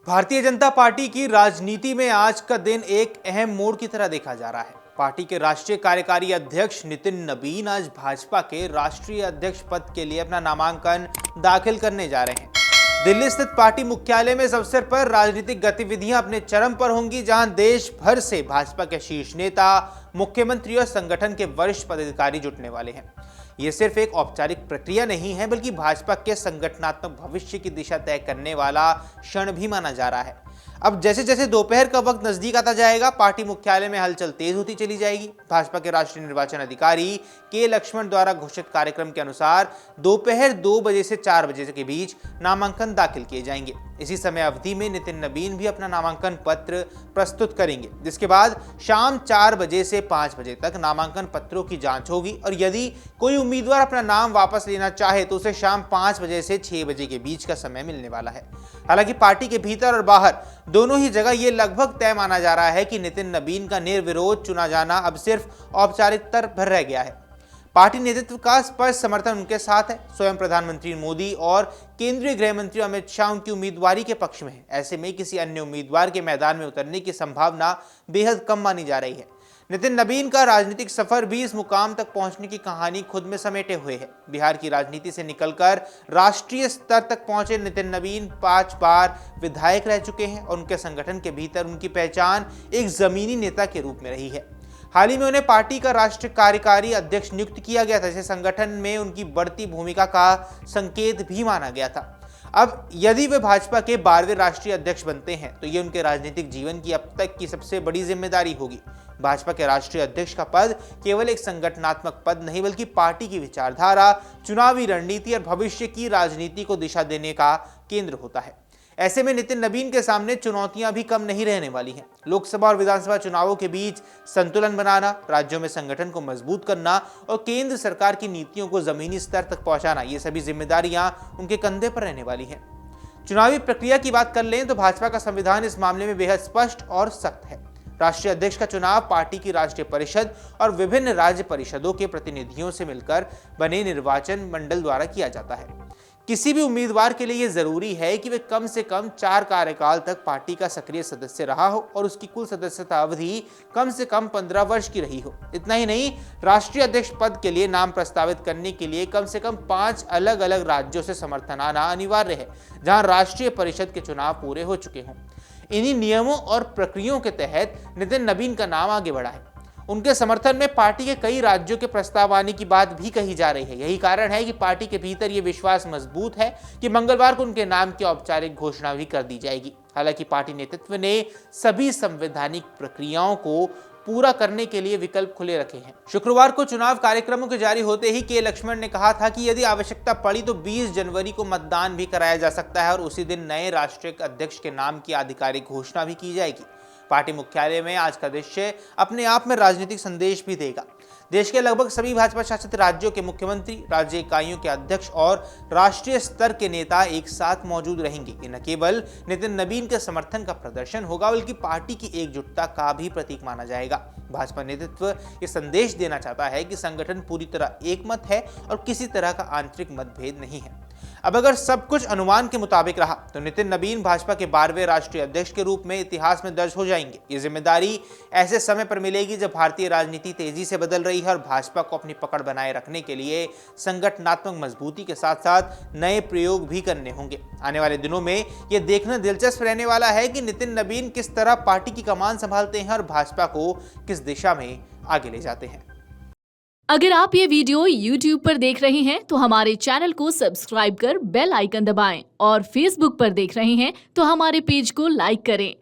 Bharatiya Janata party की राजनीति में आज का दिन एक अहम मोड़ की तरह देखा जा रहा है। पार्टी के राष्ट्रीय कार्यकारी अध्यक्ष नितिन नबीन आज भाजपा के राष्ट्रीय अध्यक्ष पद के लिए अपना नामांकन दाखिल करने जा रहे हैं। दिल्ली स्थित पार्टी मुख्यालय में इस अवसर पर राजनीतिक गतिविधियां अपने चरम पर होंगी, जहां देश भर से भाजपा के शीर्ष नेता, मुख्यमंत्री और संगठन के वरिष्ठ पदाधिकारी जुटने वाले हैं। ये सिर्फ एक औपचारिक प्रक्रिया नहीं है, बल्कि भाजपा के संगठनात्मक भविष्य की दिशा तय करने वाला क्षण भी माना जा रहा है। अब जैसे जैसे दोपहर का वक्त नजदीक आता जाएगा, पार्टी मुख्यालय में हलचल तेज होती चली जाएगी। भाजपा के राष्ट्रीय निर्वाचन अधिकारी के लक्ष्मण द्वारा घोषित कार्यक्रम के अनुसार दोपहर 2 बजे से 4 बजे के बीच नामांकन दाखिल किए जाएंगे। इसी समय अवधि में नितिन नबीन भी अपना नामांकन पत्र प्रस्तुत करेंगे, जिसके बाद शाम 4 बजे से 5 बजे तक नामांकन पत्रों की जांच होगी और यदि कोई उम्मीदवार अपना नाम वापस लेना चाहे तो उसे शाम 5 बजे से 6 बजे के बीच का समय मिलने वाला है। हालांकि पार्टी के भीतर और बाहर दोनों ही जगह यह लगभग तय माना जा रहा है कि नितिन नबीन का निर्विरोध चुना जाना अब सिर्फ औपचारिकता भर रह गया है। पार्टी नेतृत्व का स्पष्ट समर्थन उनके साथ है। स्वयं प्रधानमंत्री मोदी और केंद्रीय गृह मंत्री अमित शाह उनकी उम्मीदवारी के पक्ष में है। ऐसे में किसी अन्य उम्मीदवार के मैदान में उतरने की संभावना बेहद कम मानी जा रही है। नितिन नबीन का राजनीतिक सफर भी इस मुकाम तक पहुंचने की कहानी खुद में समेटे हुए है। बिहार की राजनीति से निकलकर राष्ट्रीय स्तर तक पहुंचे नितिन नबीन 5 बार विधायक रह चुके हैं और उनके संगठन के भीतर उनकी पहचान एक जमीनी नेता के रूप में रही है। हाल ही में उन्हें पार्टी का राष्ट्रीय कार्यकारी अध्यक्ष नियुक्त किया गया था, जिसे संगठन में उनकी बढ़ती भूमिका का संकेत भी माना गया था। अब यदि वे भाजपा के 12वें राष्ट्रीय अध्यक्ष बनते हैं तो ये उनके राजनीतिक जीवन की अब तक की सबसे बड़ी जिम्मेदारी होगी। भाजपा के राष्ट्रीय अध्यक्ष का पद केवल एक संगठनात्मक पद नहीं, बल्कि पार्टी की विचारधारा, चुनावी रणनीति और भविष्य की राजनीति को दिशा देने का केंद्र होता है। ऐसे में नितिन नबीन के सामने चुनौतियां भी कम नहीं रहने वाली हैं। लोकसभा और विधानसभा चुनावों के बीच संतुलन बनाना, राज्यों में संगठन को मजबूत करना और केंद्र सरकार की नीतियों को जमीनी स्तर तक पहुंचाना, ये सभी जिम्मेदारियां उनके कंधे पर रहने वाली हैं। चुनावी प्रक्रिया की बात कर लें तो भाजपा का संविधान इस मामले में बेहद स्पष्ट और सख्त है। राष्ट्रीय अध्यक्ष का चुनाव पार्टी की राष्ट्रीय परिषद और विभिन्न राज्य परिषदों के प्रतिनिधियों से मिलकर बने निर्वाचन मंडल द्वारा किया जाता है। किसी भी उम्मीदवार के लिए यह जरूरी है कि वे कम से कम 4 कार्यकाल तक पार्टी का सक्रिय सदस्य रहा हो और उसकी कुल सदस्यता अवधि कम से कम 15 वर्ष की रही हो। इतना ही नहीं, राष्ट्रीय अध्यक्ष पद के लिए नाम प्रस्तावित करने के लिए कम से कम 5 अलग अलग राज्यों से समर्थन आना अनिवार्य है, जहां राष्ट्रीय परिषद के चुनाव पूरे हो चुके हों। इन्हीं नियमों और प्रक्रियाओं के तहत नितिन नबीन का नाम आगे बढ़ा है। उनके समर्थन में पार्टी के कई राज्यों के प्रस्ताव आने की बात भी कही जा रही है। यही कारण है कि पार्टी के भीतर यह विश्वास मजबूत है कि मंगलवार को उनके नाम की औपचारिक घोषणा भी कर दी जाएगी। हालांकि पार्टी नेतृत्व ने सभी संवैधानिक प्रक्रियाओं को पूरा करने के लिए विकल्प खुले रखे हैं। शुक्रवार को चुनाव कार्यक्रमों के जारी होते ही के लक्ष्मण ने कहा था कि यदि आवश्यकता पड़ी तो 20 जनवरी को मतदान भी कराया जा सकता है और उसी दिन नए राष्ट्रीय अध्यक्ष के नाम की आधिकारिक घोषणा भी की जाएगी। पार्टी मुख्यालय में आज का दृश्य अपने आप में राजनीतिक संदेश भी देगा। देश के लगभग सभी भाजपा शासित राज्यों के मुख्यमंत्री, राज्य इकाइयों के अध्यक्ष और राष्ट्रीय स्तर के नेता एक साथ मौजूद रहेंगे। ये न केवल नितिन नबीन के समर्थन का प्रदर्शन होगा, बल्कि पार्टी की एकजुटता का भी प्रतीक माना जाएगा। भाजपा नेतृत्व ये संदेश देना चाहता है कि संगठन पूरी तरह एकमत है और किसी तरह का आंतरिक मतभेद नहीं है। अब अगर सब कुछ अनुमान के मुताबिक रहा तो नितिन नबीन भाजपा के 12वें राष्ट्रीय अध्यक्ष के रूप में इतिहास में दर्ज हो जाएंगे। ये जिम्मेदारी ऐसे समय पर मिलेगी जब भारतीय राजनीति तेजी से बदल रही है और भाजपा को अपनी पकड़ बनाए रखने के लिए संगठनात्मक मजबूती के साथ साथ नए प्रयोग भी करने होंगे। आने वाले दिनों में यह देखना दिलचस्प रहने वाला है कि नितिन नबीन किस तरह पार्टी की कमान संभालते हैं और भाजपा को किस दिशा में आगे ले जाते हैं। अगर आप ये वीडियो YouTube पर देख रहे हैं तो हमारे चैनल को सब्सक्राइब कर बेल आइकन दबाएं और Facebook पर देख रहे हैं तो हमारे पेज को लाइक करें।